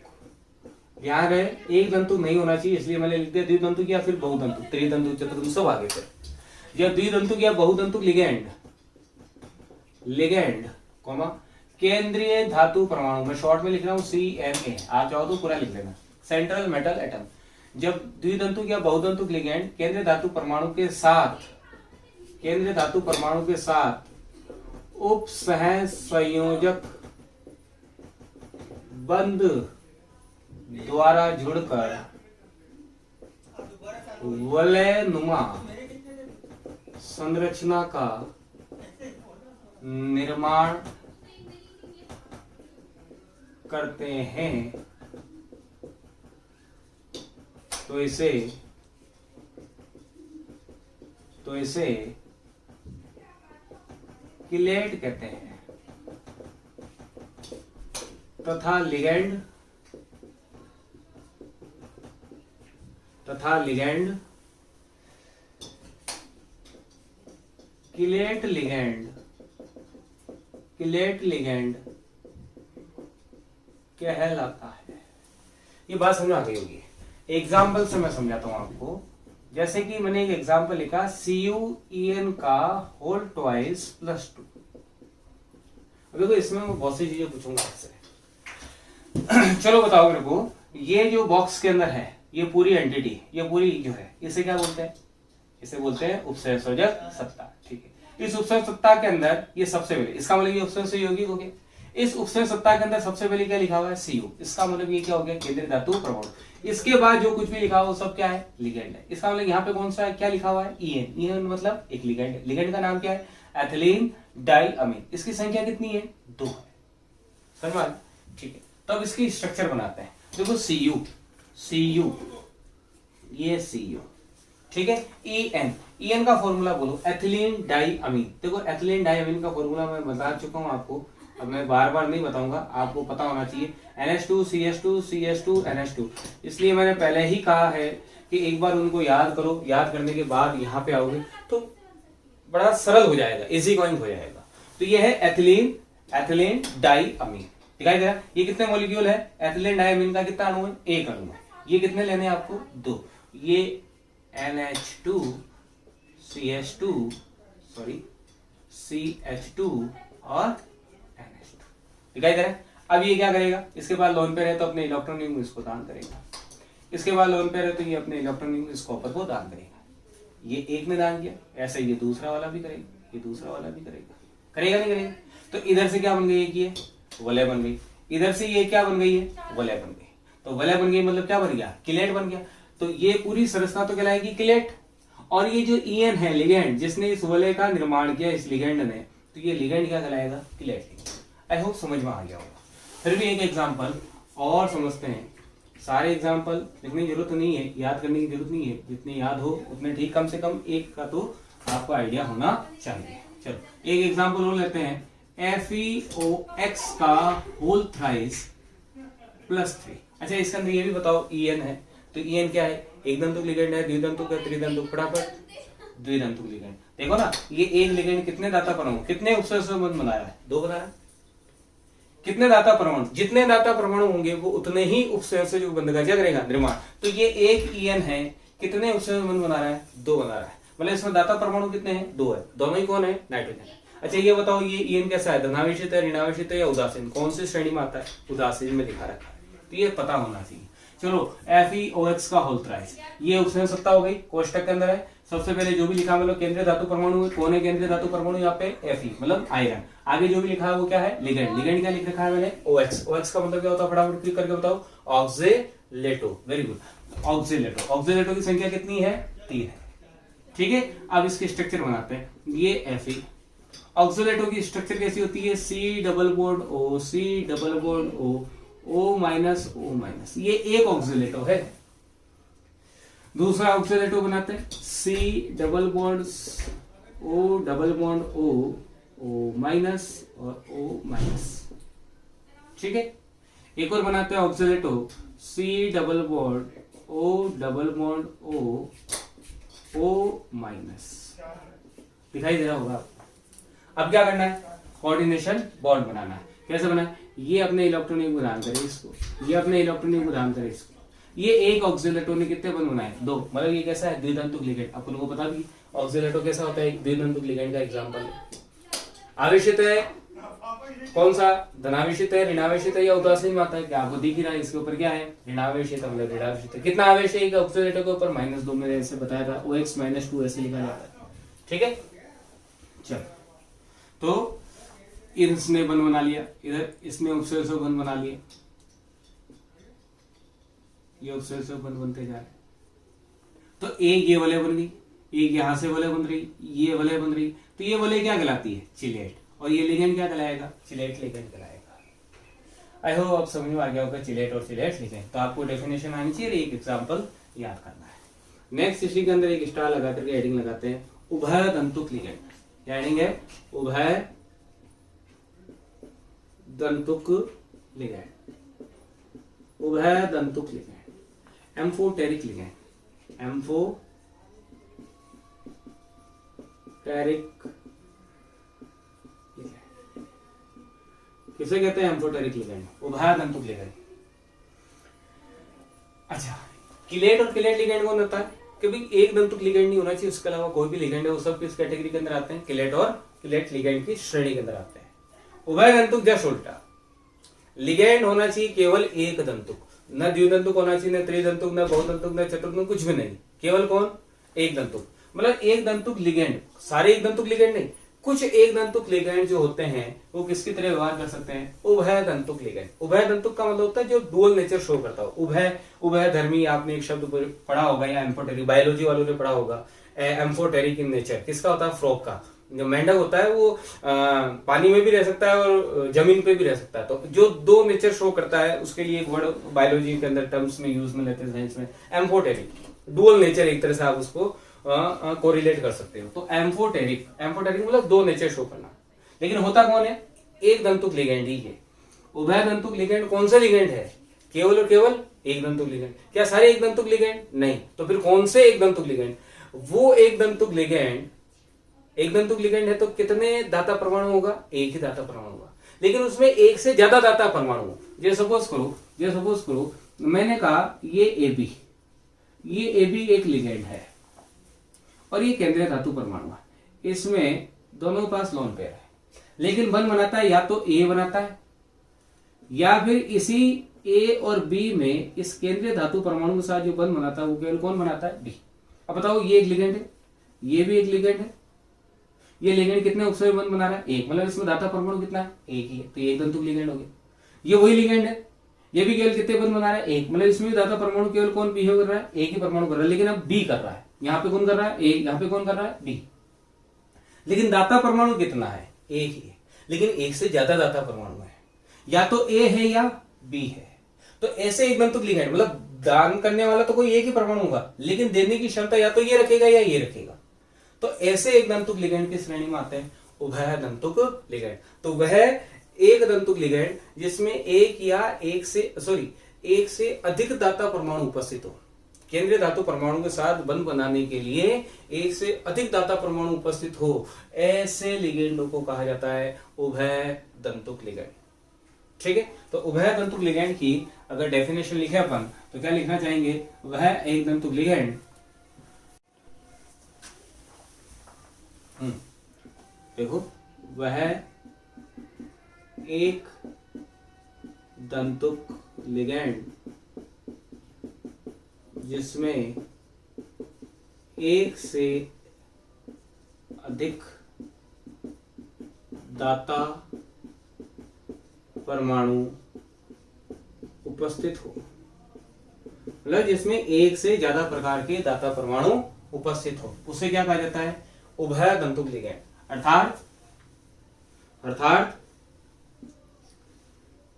यहां गए एक दंतुक नहीं होना चाहिए इसलिए मैंने लिख दिया द्विदंतुक या फिर बहुदंतुक, त्रिदंतुक, चतुर्दंतुक सब आगे थे। जब द्विदंतुक या बहुदंतुक लिगेंड कॉमा केंद्रीय धातु परमाणु, मैं शॉर्ट में लिख रहा हूं CMA, आप चाहो तो पूरा लिख लेना, सेंट्रल मेटल एटम। जब द्विदंतुक या बहुदंतुक लिगेंड केंद्रीय धातु परमाणु के साथ उपसह संयोजक बंध द्वारा जुड़कर वलयनुमा संरचना का निर्माण करते हैं तो इसे किलेट कहते हैं। तथा लिगेंड किलेट लिगेंड कहलाता है। ये बात समझ आ गई होगी। एग्जाम्पल से मैं समझाता हूं आपको। जैसे कि मैंने एक एग्जाम्पल लिखा CuEn का होल ट्वाइस +2। देखो इसमें मैं बहुत सी चीजें पूछूंगा आपसे। चलो बताओ मेरे को, ये जो बॉक्स के अंदर है, ये पूरी एंटिटी, ये पूरी जो है, इसे क्या बोलते हैं? इसे बोलते हैं उपसंयोजक सत्ता। ठीक है, इस उपसंयोजक सत्ता के अंदर ये सबसे पहले, इसका मतलब ये उपसंयोजक यौगिक हो गया। इस उपसंयोजक सत्ता के अंदर सबसे पहले क्या लिखा हुआ है? Cu। इसका मतलब ये क्या हो गया? केंद्रीय धातु परमाणु। इसके बाद जो कुछ भी लिखा हुआ सब क्या है? लिगेंड है। इसका मतलब यहाँ पे कौन सा है? क्या लिखा हुआ है? En मतलब एक लिगेंड है। लिगेंड का नाम क्या है? एथिलीन डाइअमीन। इसकी संख्या कितनी है? 2 है। समझ में? ठीक है, तो अब इसकी स्ट्रक्चर बनाते हैं। देखो Cu, ये Cu, ठीक है। En का फॉर्मूला बोलो, एथिलीन डाइअमीन। देखो एथिलीन डाइअमीन का फॉर्मूला मैं बता चुका हूं आपको, अब मैं बार बार नहीं बताऊंगा, आपको पता होना चाहिए। NH2CH2 NH2। इसलिए मैंने पहले ही कहा है कि एक बार उनको याद करो, याद करने के बाद यहाँ पे आओगे तो बड़ा सरल हो जाएगा, इजी गोइंग हो जाएगा। तो ये है एथिलीन डाइअमीन। दिखाई दे रहा है? ये कितने मॉलिक्यूल है? एथिलीन डाइअमीन का कितना अणु है? एक अणु है। ये कितने लेने हैं आपको? 2। ये CH2 और NH2। दिखाई दे रहा है? अब ये क्या करेगा? इसके बाद लोन पेयर है तो अपने इलेक्ट्रॉन युग्म इसको दान करेगा। इसके बाद लोन पेयर है तो ये अपने इलेक्ट्रॉन युग्म इस कॉपर को दान करेगा। ये एक ने दान किया, ऐसे ये दूसरा वाला भी करेगा, ये दूसरा वाला भी करेगा। करेगा नहीं करेगा? तो इधर से क्या बन गई? एक ये वलय बन गई। इधर से ये क्या बन गई है? वलय बन गई। तो वलय बन गई मतलब क्या बन गया? किलेट बन गया। तो ये पूरी संरचना तो कहलाएगी किलेट। और ये जो En है लिगेंड, जिसने इस वलय का निर्माण किया, इस लिगेंड ने, तो ये लिगेंड क्या कहलाएगा? किलेट। आई होप समझ में आ गया होगा। फिर भी एक एग्जांपल और समझते हैं। सारे एग्जांपल लिखने की जरूरत नहीं है, याद करने की जरूरत नहीं है, जितने याद हो उतने ठीक। कम से कम एक का तो आपको आइडिया होना चाहिए। चलो एक एग्जांपल और लेते हैं। FeOX का होल थ्राइस +3। अच्छा इसके अंदर ये भी बताओ En है, तो En क्या है? एक दंतुक लिगेंड है, द्विदंतुक है, त्रिदंतुक, फटाफट द्विदंतुक लिगेंड। देखो ना, ये एक लिगेंड कितने दाता परमाणु, कितने उपसर्जक बंध बना रहा है? 2 बना रहा है। कितने दाता परमाणु? जितने दाता परमाणु होंगे वो उतने ही उपसंयोजक बंध का क्या करेगा? निर्माण। तो ये एक En है, कितने उपसंयोजक बंध बना रहा है? 2 बना रहा है। मतलब इसमें दाता परमाणु कितने हैं? 2 है। दोनों ही कौन है? नाइट्रोजन है। अच्छा ये बताओ, ये ईएन कैसा है, धनावेशित है, ऋणावेशित है या उदासीन, कौन सी श्रेणी में आता है, उदासीन में दिखा रखा है, तो ये पता होना चाहिए। चलो FeOX का होल थ्राइस, ये ऑक्सीजन सत्ता हो गई, कोष्टक के अंदर है। सबसे पहले जो भी लिखा मतलब केंद्रीय धातु परमाणु, कौन है केंद्रीय धातु परमाणु यहाँ पे, Fe मतलब आयरन। आगे जो भी लिखा है वो क्या है, लिगेंड। लिगेंड क्या लिख रखा है मैंने, OX। OX का मतलब क्या होता है, फटाफट क्लिक करके बताओ, oxalato. Very good, oxalato. Oxalato की संख्या कितनी है, 3 है। ठीक है, अब इसके स्ट्रक्चर बनाते हैं। ये Fe, ऑक्जेलेटो की स्ट्रक्चर कैसी होती है, C double bond O, C double bond O, O minus O minus, ये एक ऑक्जेलेटो है। दूसरा ऑक्जेलेटो बनाते हैं, C double bond O double bond O, O minus और O माइनस। ठीक है, एक और बनाते हैं oxalato, C double bond O double bond O, O minus. दिखाई दे रहा होगा आपको। अब क्या करना है, कोऑर्डिनेशन बॉन्ड बनाना है। कैसे बना है, ये अपने इलेक्ट्रॉनिक प्रदान करे इसको, ये अपने इलेक्ट्रॉनिक प्रदान करे इसको। ये एक ऑक्सीलेटो ने कितने बंध बनाए, 2, मतलब ये कैसा है, द्विधातुक लिगेंड। अपन को पता भी ऑक्सीलेटो कैसा होता है, एक द्विधातुक लिगेंड का एग्जांपल। आवेशित है, कौन सा, धनावेशित है, ऋणावेशित है या उदासीन में आता है, क्या आपको दिख ही रहा है, इसके ऊपर क्या है, ऋणावेशित है मतलब ऋणावेशित है। कितना आवेश है ऑक्सीलेटो के ऊपर, -2, मैंने ऐसे बताया था, OX -2 ऐसे लिखा जाता है। ठीक है, चलो तो इसने बंध बना लिया, इधर इसने ऑक्सीलेटो बंध बना लिया, ये ऑक्सीलेटो बंध बनते जा रहे। तो एक ये वलय बन गई, एक यहां से वलय बन रही, ये वलय बन रही, तो ये वलय क्या कहलाती है, चिलेट, और ये लिगेंड क्या कहलाएगा, चिलेट लिगेंड कहलाएगा। आई होप आप समझ में आ गया होगा चिलेट और चिलेट लिगेंड। तो आपको डेफिनेशन आनी चाहिए, एक एग्जांपल याद करना है। नेक्स्ट इसी के अंदर एक स्टार लगा करके हेडिंग लगाते हैं, उभय दंतुक लिगेंड। हेडिंग है उभय दंतुक लिगेंड, उभय दंतुक ligand, amphoteric ligand, amphoteric ligand किसे कहते हैं, एम्फोटेरिक लिगेंड, उभय दंतुक लिगेंड। अच्छा, किलेट और किलेट लिगेंड कौन होता है, कभी एक दंतुक लिगेंड नहीं होना चाहिए, उसके अलावा कोई भी लिगेंड है वो सब किस कैटेगरी के अंदर आते हैं, किलेट और किलेट लिगेंड की श्रेणी के अंदर आते हैं। उभय दंतुक जस्ट उल्टा, लिगेंड होना चाहिए केवल एक दंतुक, न द्विदंतुक होना चाहिए, न त्रिदंतुक, न बहुदंतुक, न चतुर्दंतुक, कुछ भी नहीं, केवल कौन, एक दंतुक। मतलब एक दंतुक लिगेंड, सारे एक दंतुक लिगेंड नहीं, कुछ एक दंतुक लिगेंड जो होते हैं वो किसकी तरह व्यवहार कर सकते हैं, उभय दंतुक लिगेंड। उभय दंतुक का मतलब होता है जो डुअल नेचर शो करता हो, उभय, उभय धर्मी, आपने एक शब्द पढ़ा होगा या एम्फोटेरिक, बायोलॉजी वालों ने पढ़ा होगा, एम्फोटेरिक इन नेचर। किसका होता है, फ्रॉग का। जो मेंढक होता है वो पानी में भी रह सकता है और जमीन पे भी रह सकता है। तो जो दो नेचर शो करता है उसके लिए एक वर्ड बायोलॉजी के अंदर टर्म्स में यूज में लेते हैं, साइंस में, एम्फोटेरिक, डुअल नेचर, एक तरह से आप उसको कोरिलेट कर सकते हो। तो एम्फोटेरिक, एम्फोटेरिक मतलब दो नेचर शो करना। लेकिन होता कौन है, एक दंतुक लिगेंड ही है। उभय दंतुक लिगेंड कौन सा लिगेंड है, केवल और केवल एक दंतुक लिगेंड। क्या सारे एक दंतुक लिगेंड, नहीं। तो फिर कौन से एक दंतुक लिगेंड, वो एक दंतुक लिगेंड, एक दंतुक लिगेंड है तो कितने दाता परमाणु होगा, एक ही दाता परमाणु होगा, लेकिन उसमें एक से ज्यादा दाता परमाणु। जैसे सपोज करो मैंने कहा ये AB, ये AB एक लिगेंड है और ये केंद्रीय धातु परमाणु है, इसमें दोनों के पास लोन पेयर है, लेकिन बंध बनाता है या तो A बनाता है या फिर इसी A और B में इस केंद्रीय धातु परमाणु के साथ जो बंध बनाता है वो केवल कौन बनाता है, B। अब बताओ, ये एक लिगेंड है, ये भी एक लिगेंड है, ये लिगेंड कितने ऑक्सीजन बंध बना रहा है, एक, मतलब इसमें दाता परमाणु कितना है, एक ही है, तो ये एक दंतुक लिगेंड हो गया। ये वही लिगेंड है, ये भी केवल कितने बंध बना रहा है, एक, मतलब इसमें भी दाता परमाणु केवल कौन बिहेव कर रहा है, एक ही परमाणु कर रहा है, लेकिन अब B कर रहा है। यहाँ पे कौन कर रहा है, एक, यहाँ पे कौन कर रहा है, B। लेकिन दाता परमाणु कितना है, एक ही है, लेकिन एक से ज्यादा दाता परमाणु है, या तो A है या B है। तो ऐसे एक दंतुक लिगेंड, मतलब दान करने वाला तो कोई एक ही परमाणु होगा, लेकिन देने की क्षमता या तो ये रखेगा या ये रखेगा। तो ऐसे एक दंतुक लिगेंड की श्रेणी में आते हैं उभय दंतुक लिगेंड। तो वह एक दंतुक लिगेंड जिसमें एक से अधिक दाता परमाणु उपस्थित हो। केंद्रीय धातु परमाणु के साथ बंध बनाने के लिए एक से अधिक दाता परमाणु उपस्थित हो, ऐसे लिगेंडों को कहा जाता है उभय दंतुक लिगेंड। ठीक है, तो उभय दंतुक लिगेंड की अगर डेफिनेशन लिखे अपन तो क्या लिखना चाहेंगे, वह एक दंतुक लिगेंड, देखो वह एक दंतुक लिगैंड जिसमें एक से अधिक दाता परमाणु उपस्थित हो, मतलब जिसमें एक से ज्यादा प्रकार के दाता परमाणु उपस्थित हो, उसे क्या कहा जाता है? उभय दंतुक लिगैंड।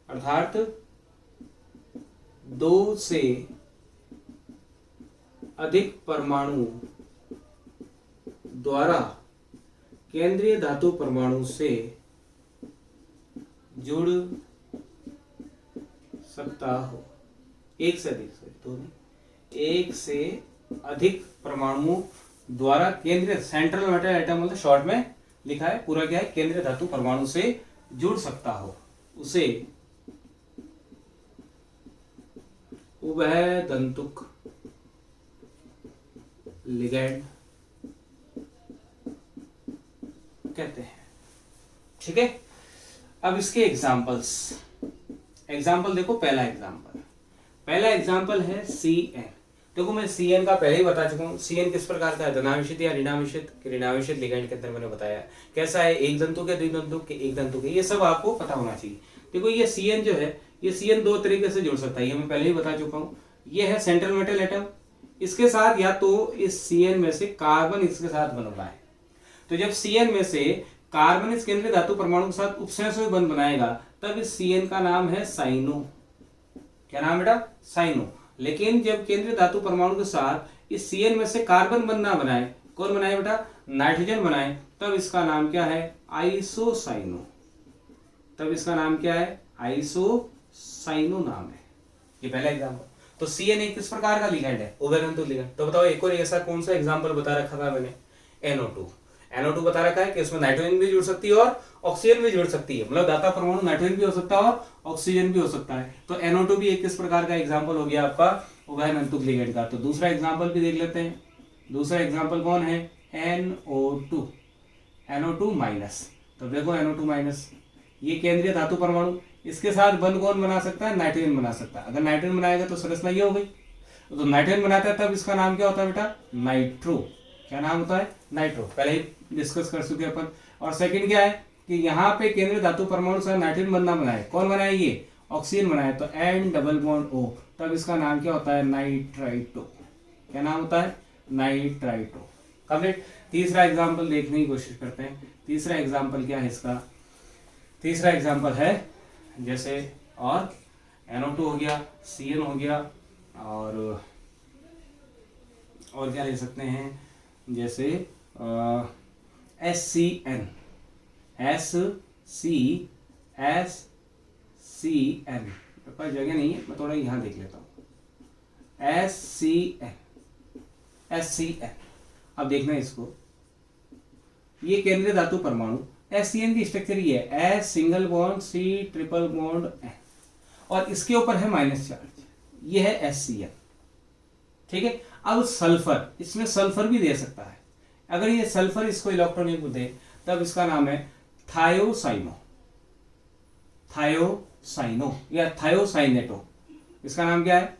अर्थात दो से अधिक परमाणु द्वारा केंद्रीय धातु परमाणु से जुड़ सकता हो। एक से अधिक, तो नहीं, एक से अधिक परमाणु द्वारा केंद्रीय, सेंट्रल मेटल एटम मतलब शॉर्ट में लिखा है, पूरा क्या है? केंद्रीय धातु परमाणु से जुड़ सकता हो, उसे उभय दंतुक लिगैंड कहते हैं। ठीक है, अब इसके एग्जाम्पल देखो। पहला एग्जाम्पल है CN। देखो मैं CN का पहले ही बता चुका हूँ। CN किस प्रकार का है? धनावेशित या ऋणावेशित लिगैंड के अंदर मैंने बताया कैसा है, एक दंतुक है, द्विदंतुक, एक दंतुक है, ये सब आपको पता होना चाहिए। देखो ये CN जो है, ये CN दो तरीके से जुड़ सकता है, ये मैं पहले ही बता चुका हूँ। ये है सेंट्रल मेटल एटम, इसके साथ या तो इस CN में से कार्बन इसके साथ बन रहा है, तो जब CN में से कार्बन इस केंद्रीय धातु परमाणु के साथ उपसंयोजक बंध बनाएगा तब इस CN का नाम है साइनो। क्या नाम बेटा? साइनो। लेकिन जब केंद्रीय धातु परमाणु के साथ इस CN में से कार्बन बंध ना बनाए, कौन बनाए बेटा? नाइट्रोजन बनाए, तब इसका नाम क्या है? आइसोसाइनो। तब इसका नाम क्या है? आइसोसाइनो नाम है। ये पहला एग्जाम्पल। तो CN एक किस प्रकार का लिगैंड है? उभय दंतुक लिगैंड। तो बताओ एक और ऐसा कौन सा एग्जाम्पल बता रखा था मैंने? NO2 बता रखा है कि इसमें नाइट्रोजन भी जुड़ सकती है और ऑक्सीजन भी जुड़ सकती है, मतलब दाता परमाणु नाइट्रोजन भी हो सकता है और ऑक्सीजन भी हो सकता है। तो NO2 भी एक किस प्रकार का एग्जाम्पल हो गया आपका? उभय दंतुक लिगैंड का। तो दूसरा एग्जाम्पल भी देख लेते हैं। दूसरा एग्जाम्पल कौन है? NO2 minus. तो देखो NO2 माइनस, ये केंद्रीय धातु परमाणु, इसके साथ बंध कौन बना सकता है? नाइट्रोजन बना सकता है। अगर नाइट्रोजन बनाएगा तो संरचना ये हो गई। तो नाइट्रोजन बनाता है तब इसका नाम क्या होता है बेटा? नाइट्रो। क्या नाम होता है? नाइट्रो। पहले ही डिस्कस कर चुके अपन। और सेकंड क्या है कि यहाँ पे केंद्रीय धातु परमाणु से नाइट्रोजन बंधना बनाए, कौन बनाए? ये ऑक्सीजन बनाए, तो N डबल बॉन्ड O, तब इसका नाम क्या होता है? नाइट्राइटो। क्या नाम होता है? नाइट्राइटो। कंप्लीट। तीसरा एग्जाम्पल देखने की कोशिश करते हैं। तीसरा एग्जाम्पल क्या है इसका? तीसरा एग्जाम्पल है जैसे और NO2 हो गया, CN हो गया, और क्या ले सकते हैं? जैसे SCN। पर जगह नहीं है, मैं थोड़ा यहाँ देख लेता हूँ। SCN। अब देखना इसको, ये केंद्रीय धातु परमाणु SCN की स्ट्रक्चर ये है, S single bond C triple bond N, और इसके ऊपर है माइनस चार्ज, ये है SCN। ठीक है। अब सल्फर, इसमें सल्फर भी दे सकता है। अगर ये सल्फर इसको इलेक्ट्रॉन युग्म दे तब इसका नाम है थायोसाइनो या थायोसाइनेटो। इसका नाम क्या है?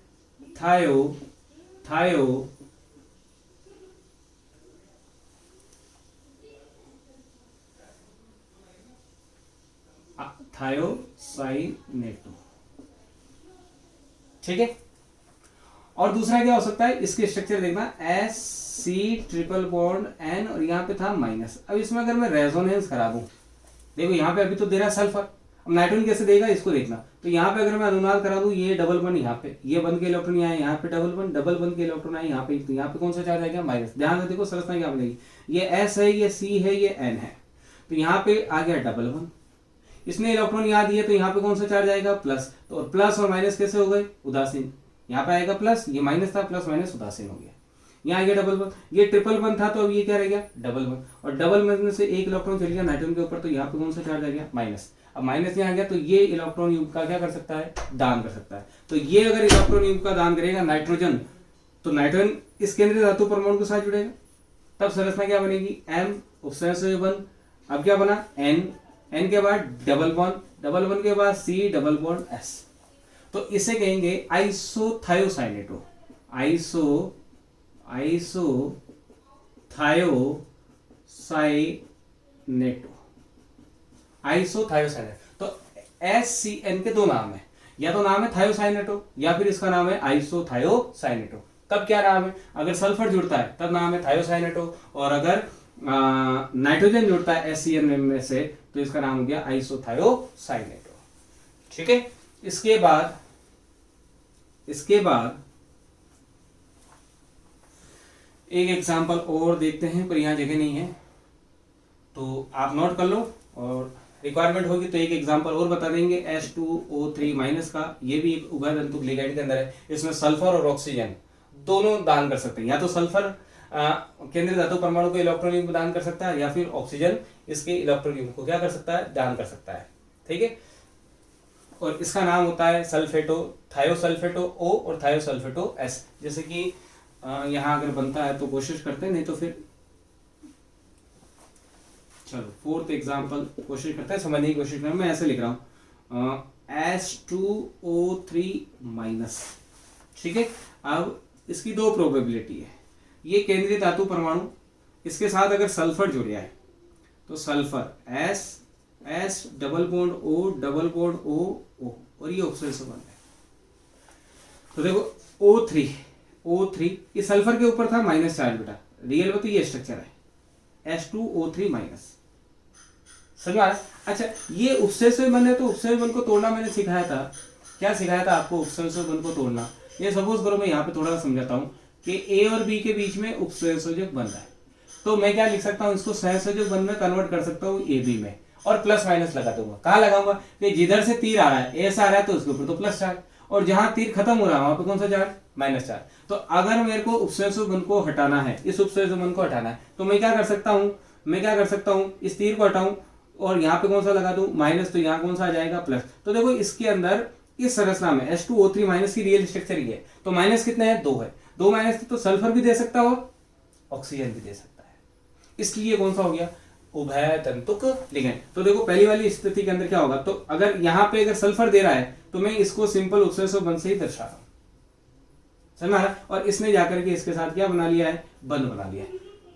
थायोसाइनेटो। ठीक है। और दूसरा क्या हो सकता है? इसके स्ट्रक्चर देखना, S C triple bond N, और यहाँ पे था माइनस। अब इसमें अगर मैं रेजोनेंस करा दूं, देखो यहाँ पे अभी तो दे रहा है सल्फर, अब नाइट्रोजन कैसे देगा इसको देखना। तो यहाँ पे अगर मैं अनुनाद करा दूं, ये डबल बॉन्ड यहाँ पे, ये बंद के इलेक्ट्रॉन यहाँ पे डबल बंद के इलेक्ट्रॉन आए यहाँ पे, तो यहाँ पे कौन सा चार्ज आएगा? माइनस। ध्यान से देखो संरचना क्या बनेगी, ये S है, ये C है, ये N है, तो यहाँ पे आ गया डबल बंद। इसने इलेक्ट्रॉन यहाँ दिए तो यहाँ पे कौन सा चार्ज आएगा? प्लस। तो प्लस और माइनस कैसे हो गए? उदासीन। यहाँ पे आएगा प्लस, ये माइनस था, प्लस माइनस उदासीन हो गया। यहाँ आ गया डबल बंद, ये ट्रिपल बंद था तो अब ये क्या रह गया? डबल बंद। और डबल बंद में से एक इलेक्ट्रॉन चल गया नाइट्रोजन के ऊपर, तो यहाँ पे कौन सा चार्ज आ गया? माइनस। अब माइनस यहाँ आ गया तो ये इलेक्ट्रॉन युग्म का क्या कर सकता है? दान कर सकता है। तो ये अगर इलेक्ट्रॉन युग्म का दान करेगा नाइट्रोजन, तो नाइट्रोजन इस केंद्रीय धातु परमाणु के साथ जुड़ेगा, तब संरचना क्या बनेगी? M उपसंयोजक बंध अब क्या बना N, N के बाद डबल बॉन्ड के बाद C डबल बॉन्ड S, तो इसे कहेंगे आइसोथायोसाइनेटो, आइसोथायोसाइनेटो। तो SCN के दो नाम है, या तो नाम है थायोसाइनेटो या फिर इसका नाम है आइसोथायोसाइनेटो। तब क्या नाम है, अगर सल्फर जुड़ता है तब नाम है थायोसाइनेटो, और अगर नाइट्रोजन जुड़ता है SCN में से तो इसका नाम हो गया आइसोथायोसाइनेटो। ठीक है, इसके बाद एक एग्जांपल और देखते हैं, पर यहां जगह नहीं है तो आप नोट कर लो, और रिक्वायरमेंट होगी तो एक एग्जांपल और बता देंगे H2O3 माइनस का। ये भी एक उभयतंतुक लिगैंड के अंदर है, इसमें सल्फर और ऑक्सीजन दोनों दान कर सकते हैं, या तो सल्फर केंद्रीय धातु परमाणु को इलेक्ट्रॉन प्रदान कर सकता है, या फिर ऑक्सीजन इसके इलेक्ट्रॉन को क्या कर सकता है, दान कर सकता है। ठीक है, और इसका नाम होता है सल्फेटो, थायोसल्फेटो O और थायोसल्फेटो S। जैसे कि यहाँ अगर बनता है तो कोशिश करते हैं, नहीं तो फिर चलो फोर्थ एग्जांपल कोशिश करते हैं, समझने की कोशिश करें। मैं ऐसे लिख रहा हूं H2O3 माइनस। ठीक है, अब इसकी दो प्रोबेबिलिटी है, ये केंद्रीय धातु परमाणु, इसके साथ अगर सल्फर जुड़ जाए तो sulphur S double bond O और ये ऑक्सीजन से बन है। तो देखो O3 ये सल्फर के ऊपर था माइनस चार्ज बेटा, रियल में तो ये स्ट्रक्चर है H2O3 माइनस, समझ में आ रहा है? अच्छा, ये उपसेचुए बंध है, तो उपसेचुए बंध को तोड़ना मैंने सिखाया था। क्या सिखाया था आपको? उपसेचुए बंध को तोड़ना। ये सपोज करो मैं यहाँ पे थोड़ा सा समझाता हूँ कि A और B के बीच में उपसंयोजक बंध है, तो मैं क्या लिख सकता हूँ, इसको सहसंयोजक बंध में कन्वर्ट कर सकता हूँ AB में, और प्लस माइनस लगा दूंगा। कहाँ लगाऊंगा कि जिधर से तीर आ रहा है ऐसा आ रहा है तो उसके ऊपर तो प्लस चार्ज, और जहां तीर खत्म हो रहा है वहां पे कौन सा चार्ज, माइनस चार्ज। तो अगर मेरे को उपसंयोजक बंध को हटाना है, इस उपसंयोजक बंध को हटाना है, तो मैं क्या कर सकता हूँ, इस तीर को हटाऊं और यहाँ पे कौन सा लगा दूं, माइनस, तो यहाँ कौन सा आ जाएगा, प्लस। तो देखो इसके अंदर इस संरचना में H2O3 माइनस की रियल स्ट्रक्चर ही है, तो माइनस कितने हैं, 2 है। 2 माइनस तो सल्फर भी दे सकता हो, ऑक्सीजन भी दे सकता है, इसलिए कौन सा हो गया, उभय तंतुक लिगैंड। तो देखो पहली वाली स्थिति के अंदर क्या होगा, तो अगर यहाँ पे अगर सल्फर दे रहा है तो मैं इसको सिंपल उपसंयोजक बंध से ही दर्शा रहा हूं, समझ रहा? और इसने जाकर के इसके साथ क्या बना लिया है, बंध बना लिया है।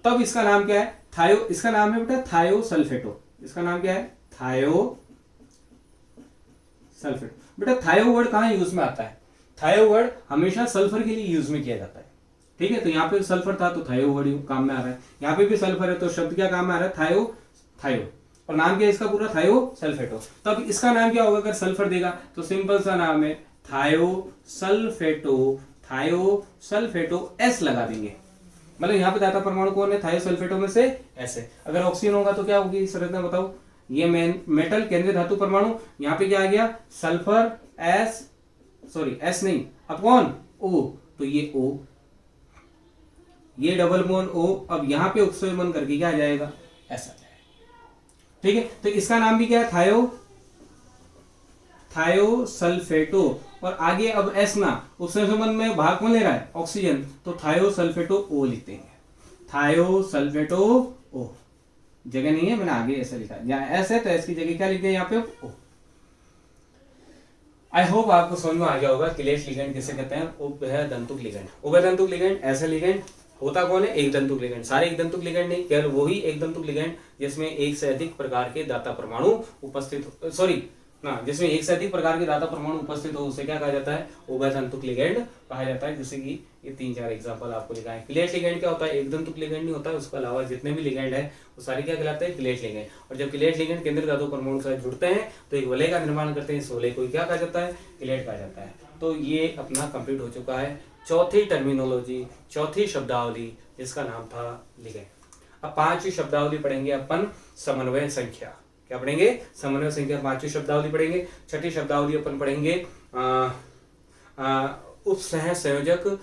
तब इसका नाम क्या है, थायो, इसका नाम है बेटा थायोसल्फेटो। इसका नाम क्या है, थायोसल्फेटो। बेटा थायो वर्ड कहां यूज में आता है, थायो वर्ड हमेशा सल्फर के लिए यूज में किया जाता है। ठीक है, तो यहाँ पे सल्फर था तो थायो वर्ड काम में आ रहा है, यहाँ पे भी सल्फर है तो शब्द क्या काम में आ रहा है, थायो, और नाम क्या है इसका पूरा, थायोसल्फेटो। तब इसका नाम क्या होगा, अगर सल्फर देगा तो सिंपल सा नाम है थायोसल्फेटो S लगा देंगे, मतलब यहाँ पे धातु परमाणु कौन है, थायोसल्फेटो में से S है। अगर ऑक्सीजन होगा तो क्या होगी संरचना बताओ, ये मेटल केंद्रीय धातु परमाणु, यहाँ पे क्या आ गया, सल्फर S नहीं अपॉन O, तो ये O, ये डबल बॉन्ड O, अब यहाँ पे उपसर्जन बन करके क्या आ जाएगा, ऐसा जाएगा। ठीक है, तो इसका नाम भी क्या है, थायोसल्फेटो, और आगे अब S ना, उपसर्जन बंध में भाग कौन ले रहा है, ऑक्सीजन, तो थायोसल्फेटो O लिखते हैं, थायोसल्फेटो O। जगह नहीं है, मैंने आगे ऐसा लिखा, जहां S है तो S की जगह क्या लिखते हैं यहाँ पे, O। आई होप आपको समझ में आ गया होगा क्लेश लिगैंड किसे कहते हैं, उभयतंतुक लिगैंड। उभयतंतुक लिगैंड ऐसा लिगैंड होता कौन है, एक दंतुक लिगैंड। सारे एक दंतुक लिगैंड नहीं, केवल वही एक दंतुक लिगैंड जिसमें एक से अधिक प्रकार के दाता परमाणु उपस्थित जिसमें एक से अधिक प्रकार के दाता परमाणु उपस्थित हो, उसे क्या कहा जाता है, उभयतंतुक लिगैंड कहा जाता है। जैसे कि ये 3-4 एग्जांपल आपको लिखा है। क्लेश लिगैंड क्या होता है, एक दंतुक लिगैंड नहीं होता है, उसके अलावा जितने भी लिगैंड है वो सारे क्या कहलाते हैं, क्लेश लिगैंड। और जब क्लेश लिगैंड केंद्रीय धातु परमाणु के साथ जुड़ते हैं तो एक वलय का निर्माण करते हैं, इस वलय को क्या कहा जाता है, क्लेश कहा जाता है। तो ये अपना कंप्लीट हो चुका है चौथी टर्मिनोलॉजी, चौथी शब्दावली, जिसका नाम था लिगैंड। अब 5वीं शब्दावली पढ़ेंगे अपन, समन्वय संख्या। क्या पढ़ेंगे, समन्वय संख्या, 5वीं शब्दावली पढ़ेंगे। छठी शब्दावली अपन पढ़ेंगे उपसह संयोजक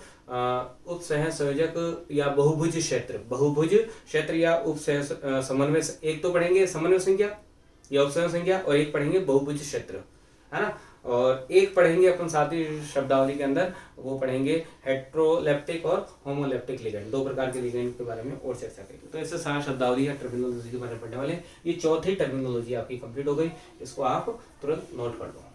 या बहुभुज क्षेत्र या उपसह समन्वय। एक तो पढ़ेंगे समन्वय संख्या या उपसह संख्या, और एक पढ़ेंगे बहुभुज क्षेत्र, है ना। और एक पढ़ेंगे अपन साथ ही शब्दावली के अंदर, वो पढ़ेंगे हेट्रोलेप्टिक और होमोलेप्टिक लिगेंड, दो प्रकार के लिगेंड के बारे में और चर्चा करेंगे। तो ऐसे सारा शब्दावली या टर्मिनोलॉजी के बारे में पढ़ने वाले। ये चौथी टर्मिनोलॉजी आपकी कंप्लीट हो गई, इसको आप तुरंत नोट कर लो।